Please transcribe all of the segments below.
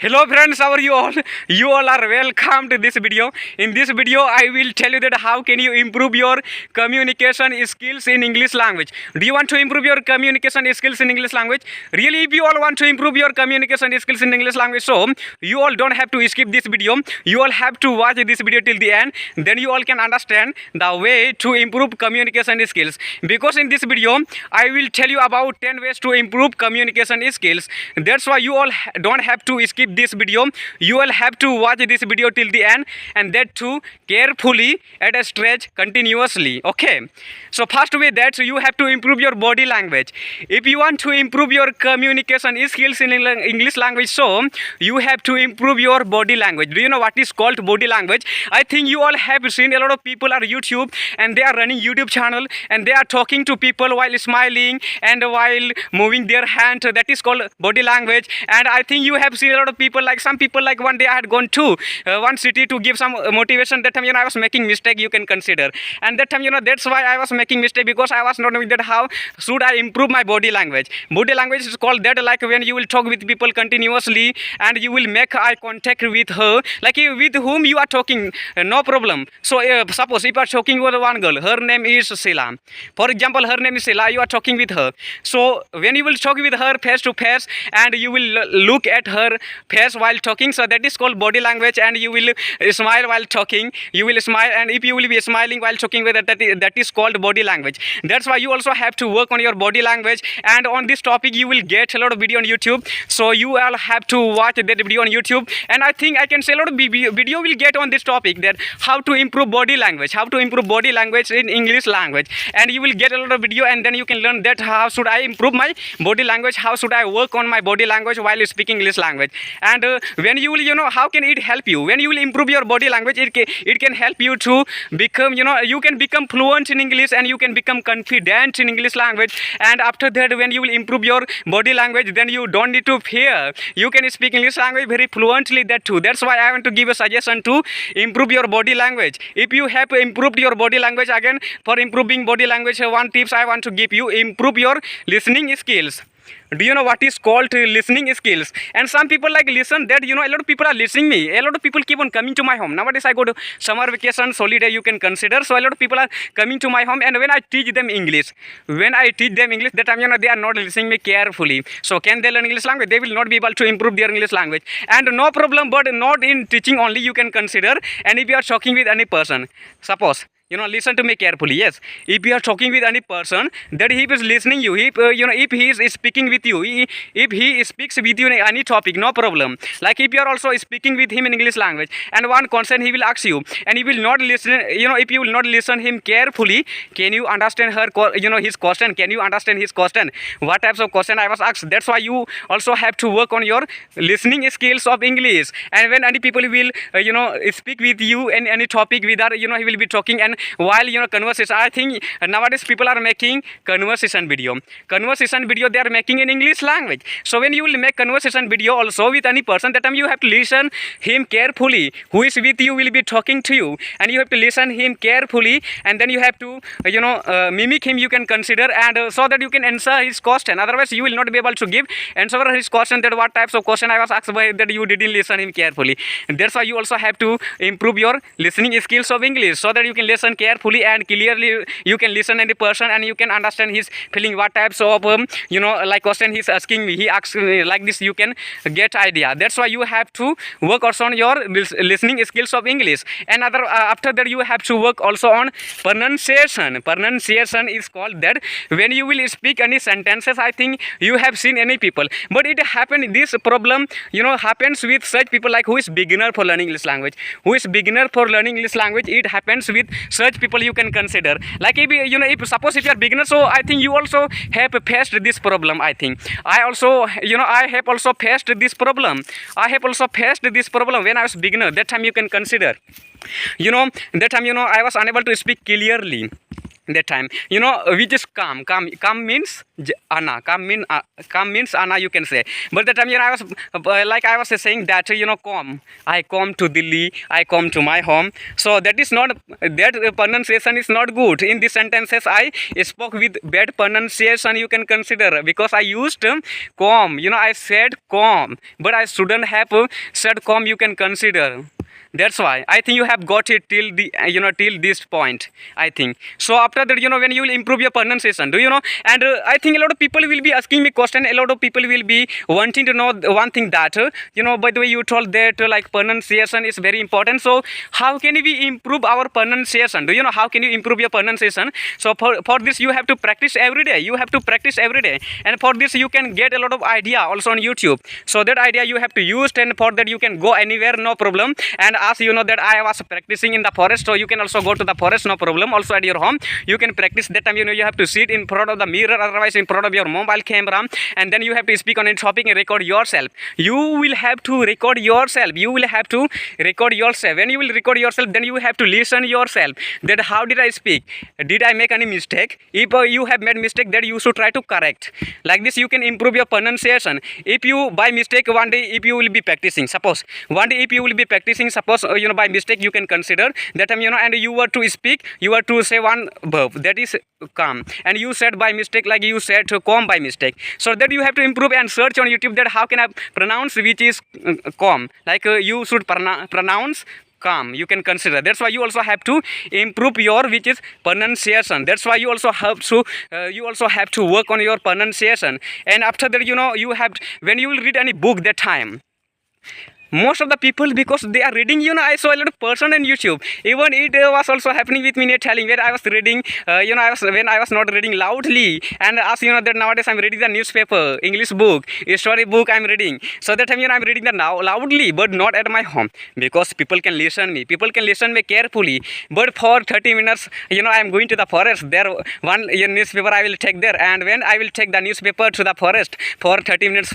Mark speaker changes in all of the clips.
Speaker 1: Hello friends, how are you all? You all are welcome to this video. In this video, I will tell you that how can you improve your communication skills in English language. Do you want to improve your communication skills in English language? Really, if you all want to improve your communication skills in English language, so you all don't have to skip this video. You all have to watch this video till the end. Then you all can understand the way to improve communication skills. Because in this video, I will tell you about 10 ways to improve communication skills. That's why you all don't have to skip this video. You will have to watch this video till the end, and that too carefully at a stretch continuously. Okay, so first way that you have to improve your body language. If you want to improve your communication skills in English language, so you have to improve your body language. Do you know what is called body language? I think you all have seen a lot of people on YouTube, and they are running YouTube channel, and they are talking to people while smiling and while moving their hand. That is called body language. And I think you have seen a lot of people, like some people, like one day I had gone to one city to give some motivation. That time I was making mistake, you can consider. And that time that's why I was making mistake, because I was not knowing that how should I improve my body language. Body language is called that, like when you will talk with people continuously and you will make eye contact with her, like with whom you are talking, no problem. So suppose if you are talking with one girl, her name is Sheila, for example, her name is Sheila, you are talking with her. So when you will talk with her face to face, and you will look at her face while talking, so that is called body language. And you will smile while talking, you will smile, and if you will be smiling while talking with her, that is called body language. That's why you also have to work on your body language. And on this topic you will get a lot of video on YouTube, so you all have to watch that video on YouTube. And I think I can say a lot of video will get on this topic, that how to improve body language, how to improve body language in English language. And you will get a lot of video, and then you can learn that how should I improve my body language, how should I work on my body language while speaking English language. And when you will, how can it help you? When you will improve your body language, it can help you to become, you can become fluent in English, and you can become confident in English language. And after that, when you will improve your body language, then you don't need to fear, you can speak English language very fluently, that too. That's why I want to give a suggestion to improve your body language. If you have improved your body language, again, for improving body language, one tips I want to give you: improve your listening skills. Do you know what is called listening skills? And some people like listen that, a lot of people are listening me. A lot of people keep on coming to my home. Nowadays I go to summer vacation, holiday, you can consider. So a lot of people are coming to my home, and when I teach them English, that time, they are not listening me carefully. So can they learn English language? They will not be able to improve their English language. And no problem, but not in teaching only, you can consider. And if you are talking with any person, suppose, listen to me carefully. Yes, if you are talking with any person, that he is listening you, if he is speaking with you, if he speaks with you in any topic, no problem. Like if you are also speaking with him in English language, and one question he will ask you, and you will not listen, if you will not listen him carefully, can you understand his question? Can you understand his question? What types of question I was asked? That's why you also have to work on your listening skills of English. And when any people will speak with you in any topic, whether he will be talking, and while conversation, I think nowadays people are making conversation video they are making in English language. So when you will make conversation video also with any person, that time you have to listen him carefully, who is with you will be talking to you, and you have to listen him carefully, and then you have to mimic him, you can consider, and so that you can answer his question. Otherwise you will not be able to give answer for his question, that what types of question I was asked by, that you didn't listen him carefully. And that's why you also have to improve your listening skills of English, so that you can listen carefully and clearly, you can listen any person, and you can understand his feeling, what types of like question he's asking me, he asks me like this, you can get idea. That's why you have to work also on your listening skills of English. And after that you have to work also on pronunciation. Pronunciation is called that when you will speak any sentences, I think you have seen any people, but it happen, this problem happens with such people like who is beginner for learning English language, it happens with such people, you can consider. Like if suppose if you are beginner, so I think you also have faced this problem. I think I have also faced this problem. When I was beginner. That time you can consider, that time I was unable to speak clearly. that time, which is calm means Anna, calm means Anna, you can say. But that time, I was I was saying that, calm, I come to Delhi, I come to my home. So that is not, that pronunciation is not good in these sentences. I spoke with bad pronunciation, you can consider, because I used calm, I said calm, but I shouldn't have said calm, you can consider. That's why I think you have got it till the till this point, I think. So after that, when you will improve your pronunciation, and I think a lot of people will be asking me question, a lot of people will be wanting to know one thing, that by the way, you told that like pronunciation is very important. So how can we improve our pronunciation? How can you improve your pronunciation? So for this, you have to practice every day. You have to practice every day, and for this you can get a lot of idea also on YouTube. So that idea you have to use, and for that you can go anywhere, no problem. And as you know that I was practicing in the forest, so you can also go to the forest, no problem. Also at your home you can practice. That time, you have to sit in front of the mirror, otherwise in front of your mobile camera, and then you have to speak on a topic and record yourself. You will have to record yourself. You will have to record yourself. When you will record yourself, then you have to listen yourself, that how did I speak, did I make any mistake? If you have made mistake, that you should try to correct. Like this you can improve your pronunciation. If you by mistake one day, if you will be practicing, suppose one day if you will be practicing, suppose by mistake, you can consider that time, and you were to speak, you were to say one verb, that is calm, and you said by mistake, like you said calm by mistake. So that you have to improve and search on YouTube, that how can I pronounce which is calm, like you should pronounce calm, you can consider. That's why you also have to improve your which is pronunciation. That's why you also have to work on your pronunciation. And after that, you have, when you will read any book, that time most of the people, because they are reading, I saw a lot of person on YouTube. Even it was also happening with me, telling where I was reading, when I was not reading loudly, and as you know that nowadays I'm reading the newspaper, English book, a story book I'm reading. So that time, I'm reading that now loudly, but not at my home, because people can listen me. People can listen me carefully. But for 30 minutes, I'm going to the forest. There one newspaper I will take there, and when I will take the newspaper to the forest for 30 minutes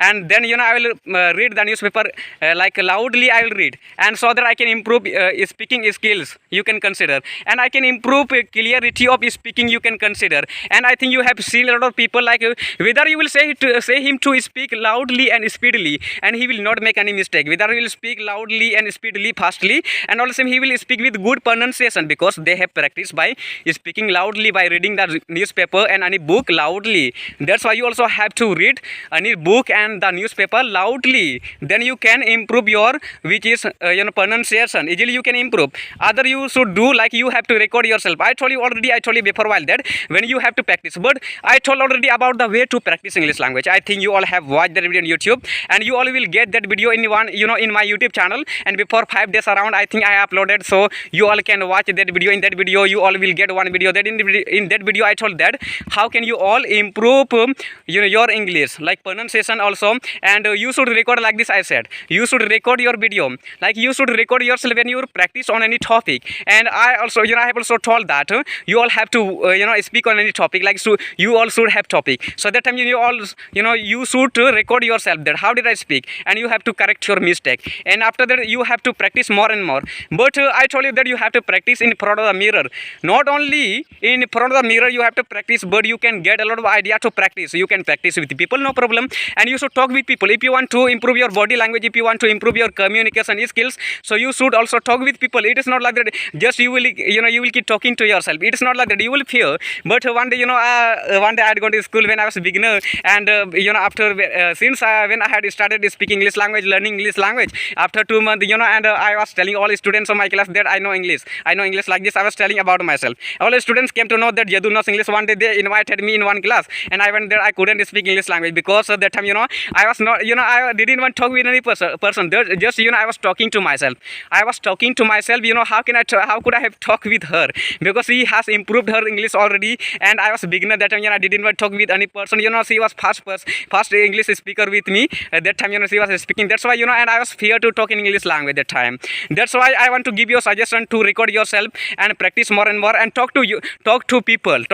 Speaker 1: and then I will read the newspaper. Like loudly I will read, and so that I can improve speaking skills, you can consider, and I can improve clarity of speaking, you can consider. And I think you have seen a lot of people, like whether you will say him to speak loudly and speedily, and he will not make any mistake. Whether he will speak loudly and speedily, fastly, and also he will speak with good pronunciation, because they have practiced by speaking loudly, by reading the newspaper and any book loudly. That's why you also have to read any book and the newspaper loudly, then you can improve your which is pronunciation. Easily you can improve. Other you should do like you have to record yourself. I told you before a while that when you have to practice, but I told already about the way to practice English language. I think you all have watched that video on YouTube, and you all will get that video in one in my YouTube channel, and before 5 days around I think I uploaded, so you all can watch that video. In that video you all will get one video, that in that video I told that how can you all improve your English, like pronunciation also. And you should record like this. I said you should record your video, like you should record yourself when you practice on any topic. And I also I have also told that you all have to speak on any topic, like so you all should have topic. So that time you all you should record yourself, that how did I speak, and you have to correct your mistake. And after that you have to practice more and more. But I told you that you have to practice in front of the mirror. Not only in front of the mirror you have to practice, but you can get a lot of idea to practice. You can practice with people, no problem, and you should talk with people. If you want to improve your body language, if you want to improve your communication skills, so you should also talk with people. It is not like that just you will you will keep talking to yourself. It is not like that. You will fear. But one day one day I had gone to school when I was a beginner, and after since when I had started speaking English language, learning English language, after 2 months and I was telling all students of my class that I know English like this. I was telling about myself. All the students came to know that Yadu knows English. One day they invited me in one class, and I went there. I couldn't speak English language because at that time I was not I didn't want to talk with any person. Just I was talking to myself. How can how could I have talked with her, because she has improved her English already, and I was a beginner that time. I didn't want to talk with any person. She was fast English speaker with me at that time. She was speaking. That's why and I was feared to talk in English language that time. That's why I want to give you a suggestion to record yourself and practice more and more, and talk to people.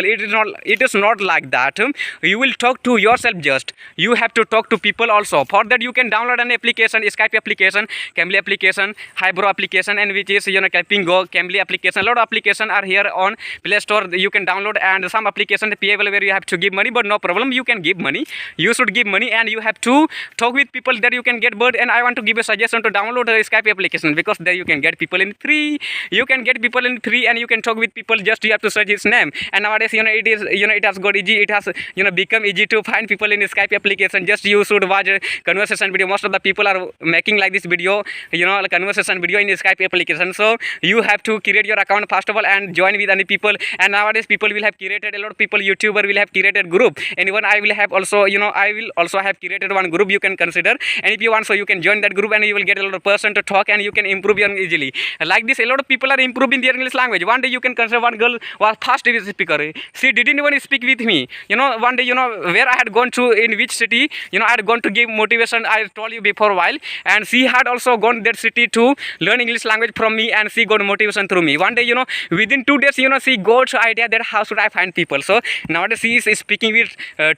Speaker 1: It is not like that. You will talk to yourself. Just you have to talk to people also. For that you can download one application, Skype application, Cambly application, Hybro application, and which is Helping Go, Cambly application. A lot of applications are here on Play Store. You can download, and some applications payable where you have to give money, but no problem. You can give money. You should give money, and you have to talk with people that you can get bird. And I want to give a suggestion to download the Skype application, because there you can get people in free. You can get people in free, and you can talk with people. Just you have to search his name. And nowadays, it is it has got easy. It has become easy to find people in Skype application. Just you should watch a conversation video. Most of the people are making like this video, like conversation video in Skype application. So you have to create your account first of all and join with any people. And nowadays people will have created, a lot of people, YouTuber will have created group. And even I will have also, I will also have created one group you can consider. And if you want, so you can join that group, and you will get a lot of person to talk, and you can improve your easily. Like this, a lot of people are improving their English language. One day you can consider one girl was fast speaker. She didn't even speak with me. One day, where I had gone to, in which city, I had gone to give motivation, I told you before a while, and she had also gone that city to learn English language from me, and she got motivation through me. One day, within 2 days, she got idea that how should I find people. So nowadays she is speaking with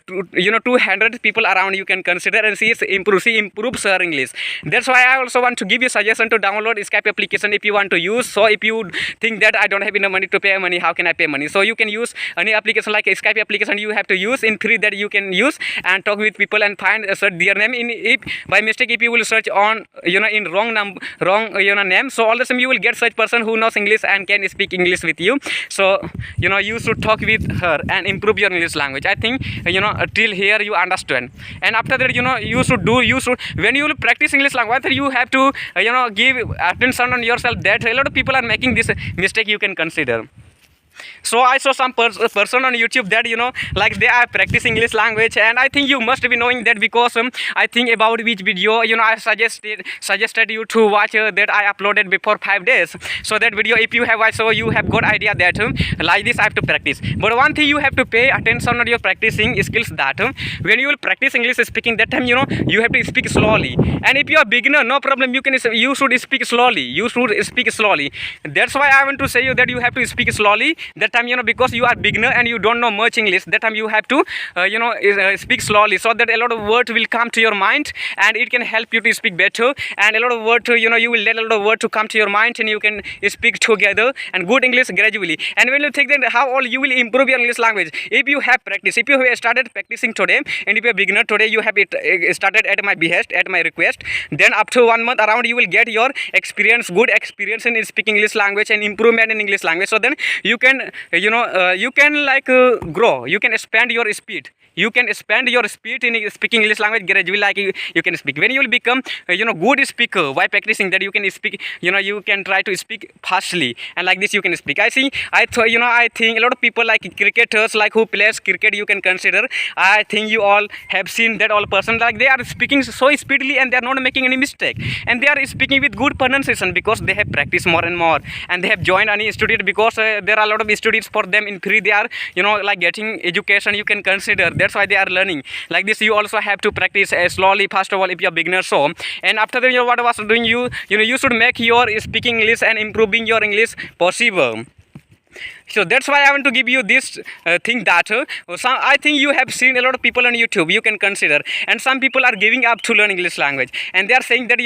Speaker 1: 200 people around, you can consider, and she improves her English. That's why I also want to give you suggestion to download Skype application if you want to use. So if you think that I don't have enough money to pay money, how can I pay money? So you can use any application like Skype application. You have to use in free, that you can use and talk with people and find search their name. If by mistake if you will search on in wrong name, so all the time you will get such person who knows English and can speak English with you. So you should talk with her and improve your English language. I think till here you understand. And after that, you should when you will practice English language, you have to give attention on yourself. That a lot of people are making this mistake, you can consider. So I saw some person on YouTube that like they are practicing English language, and I think you must be knowing that, because I think about which video I suggested you to watch that I uploaded before 5 days. So that video, if you have watched, so you have got idea that like this I have to practice. But one thing you have to pay attention on your practicing skills, that when you will practice English speaking, that time you have to speak slowly. And if you are beginner, no problem, you should speak slowly. That's why I want to say you that you have to speak slowly. That time because you are beginner and you don't know much English, that time you have to speak slowly, so that a lot of words will come to your mind, and it can help you to speak better. And a lot of words you will let a lot of words to come to your mind, and you can speak together and good English gradually. And when you think that how all you will improve your English language, if you have practice, if you have started practicing today, and if you are beginner today, you have started at my behest, at my request, then up to 1 month around you will get your good experience in speaking English language and improvement in English language. So then you can grow, you can expand your speed. You can expand your speed in speaking English language gradually, like you can speak. When you will become good speaker by practicing, that you can speak, you can try to speak fastly, and like this you can speak. I think a lot of people like cricketers, like who plays cricket, you can consider. I think you all have seen that all person, like they are speaking so speedily, and they are not making any mistake, and they are speaking with good pronunciation, because they have practiced more and more, and they have joined any institute, because there are a lot of institutes for them in free. They are like getting education, you can consider. That's why they are learning. Like this you also have to practice slowly first of all if you are beginner. So and after that, what I was doing, you should make your speaking English and improving your English possible. So that's why I want to give you this thing, that I think you have seen a lot of people on YouTube, you can consider, and some people are giving up to learn English language, and they are saying that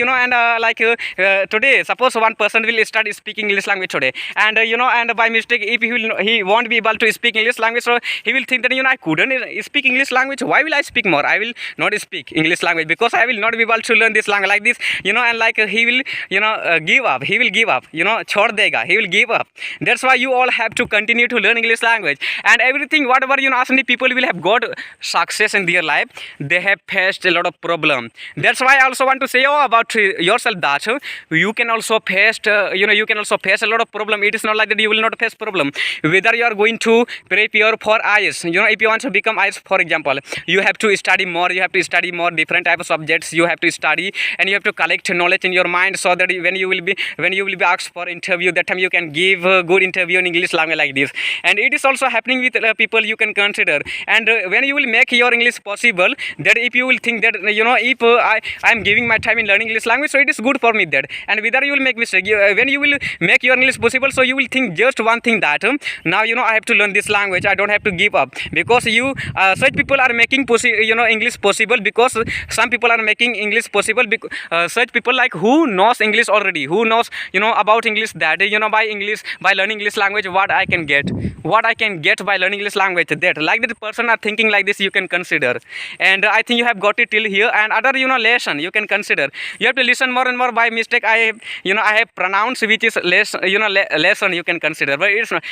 Speaker 1: today, suppose one person will start speaking English language today, and and by mistake, if he won't be able to speak English language, so he will think that I couldn't speak English language. Why will I speak more? I will not speak English language, because I will not be able to learn this language, like this, and like he will give up. He will give up. Chhod dega. He will give up. That's why you all have to continue to learn English language, and everything whatever many people will have got success in their life, they have faced a lot of problem. That's why I also want to say about yourself, that you can also face you can also face a lot of problem. It is not like that you will not face problem. Whether you are going to prepare for IELTS, if you want to become IELTS, for example, you have to study more. You have to study more different type of subjects. You have to study, and you have to collect knowledge in your mind, so that when you will be asked for interview, that time you can give a good interview in English language. like this. And it is also happening with people you can consider. And when you will make your English possible, that if you will think that if I am giving my time in learning English language, so it is good for me that. And whether you will make mistake, when you will make your English possible, so you will think just one thing that now I have to learn this language, I don't have to give up, because you such people are making English possible, because some people are making English possible such people like who knows English already, who knows about English, that by learning English language what I can get by learning English language, that like that person are thinking like this, you can consider. And I think you have got it till here. And other lesson you can consider, you have to listen more and more. By mistake I have pronounced which is less lesson you can consider, but it's not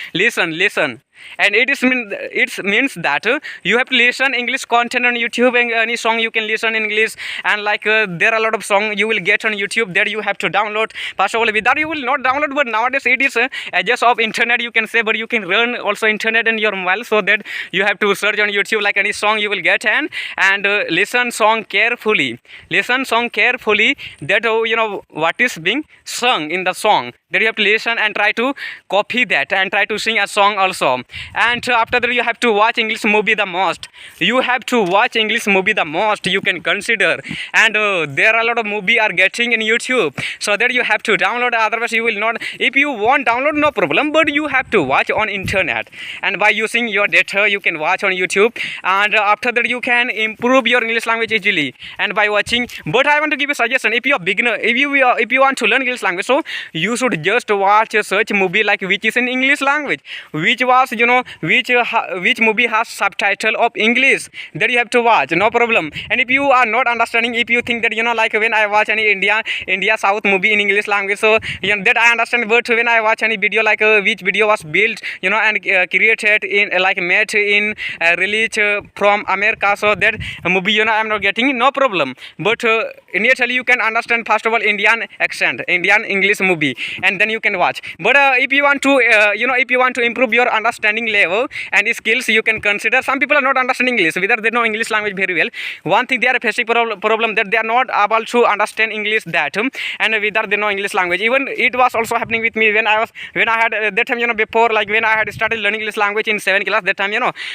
Speaker 1: listen. And it means that you have to listen English content on YouTube, and any song you can listen in English. And like there are a lot of songs you will get on YouTube that you have to download. First of all, without you will not download, but nowadays it is just of internet you can say, but you can run also internet in your mobile, so that you have to search on YouTube like any song you will get, and listen song carefully, that what is being sung in the song, that you have to listen and try to copy that and try to sing a song also. And after that you have to watch English movie the most, you can consider. And there are a lot of movie are getting in YouTube, so that you have to download, otherwise you will not. If you want download, no problem, but you have to watch on internet, and by using your data you can watch on YouTube. And after that you can improve your English language easily, and by watching. But I want to give a suggestion, if you are beginner, if you want to learn English language, so you should just watch a search movie like which is in English language, which movie has subtitle of English, that you have to watch, no problem. And if you are not understanding, if you think that like when I watch any India South movie in English language, so that I understand, but when I watch any video like which video was built and created in made in release from America, so that movie I am not getting, no problem. But initially you can understand first of all Indian accent, Indian English movie, and then you can watch. But if you want to improve your understanding level and skills, you can consider. Some people are not understanding English, whether they know English language very well. One thing they are facing problem that they are not able to understand English, that and whether they know English language. Even it was also happening with me when I had that time before, like when I had started learning English language in 7th class, that time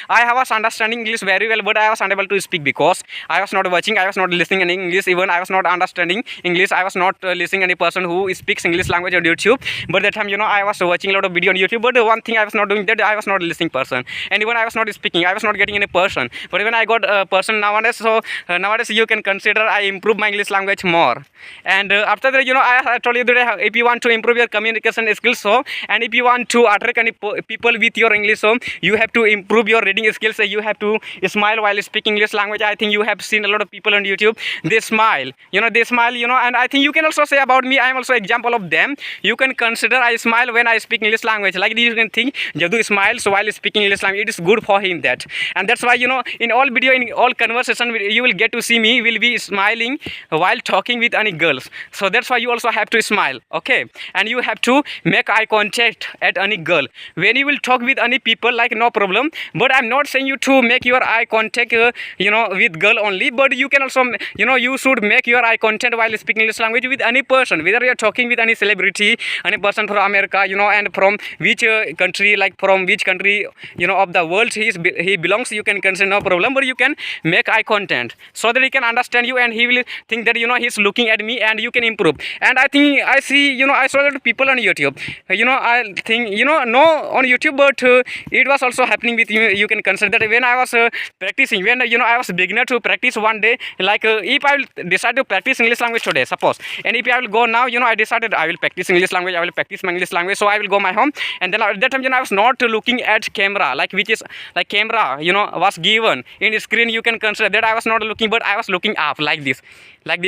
Speaker 1: I was understanding English very well, but I was unable to speak, because I was not watching, I was not listening in English, even I was not understanding English, I was not listening any person who speaks English language on YouTube. But that time I was watching a lot of video on YouTube, but one thing I was not doing, that I was not listening person, and even I was not speaking, I was not getting any person. But when I got a person nowadays, so nowadays you can consider I improve my English language more. And after that I told you that if you want to improve your communication skills, so and if you want to attract any people with your English, so you have to improve your reading skills, so you have to smile while speaking English language. I think you have seen a lot of people on YouTube, they smile, and I think you can also say about me, I am also example of them. You can consider I smile when I speak English language, like you can think Jadu smiles while speaking English language, it is good for him, that. And that's why in all video, in all conversation, you will get to see me will be smiling while talking with any girls. So that's why you also have to smile, okay? And you have to make eye contact at any girl when you will talk with any people, like no problem. But I'm not saying you to make your eye contact with girl only, but you can also you should make your eye contact while speaking English language with any person, whether you are talking with any celebrity, any person from America, and from which country, like from which country of the world he belongs, you can consider, no problem. But you can make eye contact so that he can understand you, and he will think that he's looking at me, and you can improve. And I think I see I saw that people on YouTube, I think no on YouTube, but it was also happening with you. You can consider that when I was practicing, when I was beginner to practice one day, like if I will decide to practice English language today, suppose, and if I will go now, I decided I will practice English language, I will practice my English language, so I will go my home. And then at that time I was not looking at camera, like which is like camera was given in the screen. You can consider that I was not looking, but I was looking up like this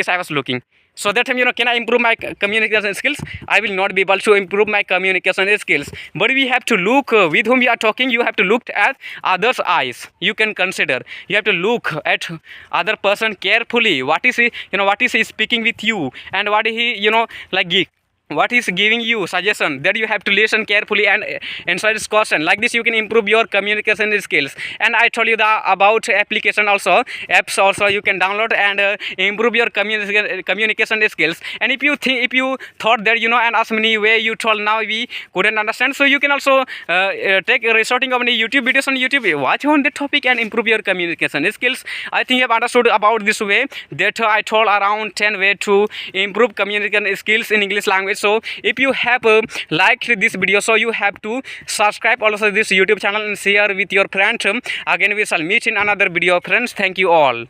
Speaker 1: I was looking. So that time can I improve my communication skills? I will not be able to improve my communication skills. But we have to look with whom we are talking. You have to look at others' eyes. You can consider. You have to look at other person carefully. What is he? What is he speaking with you? And what is he? what is giving you suggestion that you have to listen carefully and answer this question. Like this you can improve your communication skills. And I told you the about application also, apps also you can download and improve your communication skills. And if you thought that and ask me way you told now we couldn't understand, so you can also take a resorting of any YouTube videos on YouTube, watch on the topic and improve your communication skills. I think you have understood about this way that I told around 10 way to improve communication skills in English language. So if you have liked this video, so you have to subscribe also this YouTube channel and share with your friends. Again we shall meet in another video, friends. Thank you all.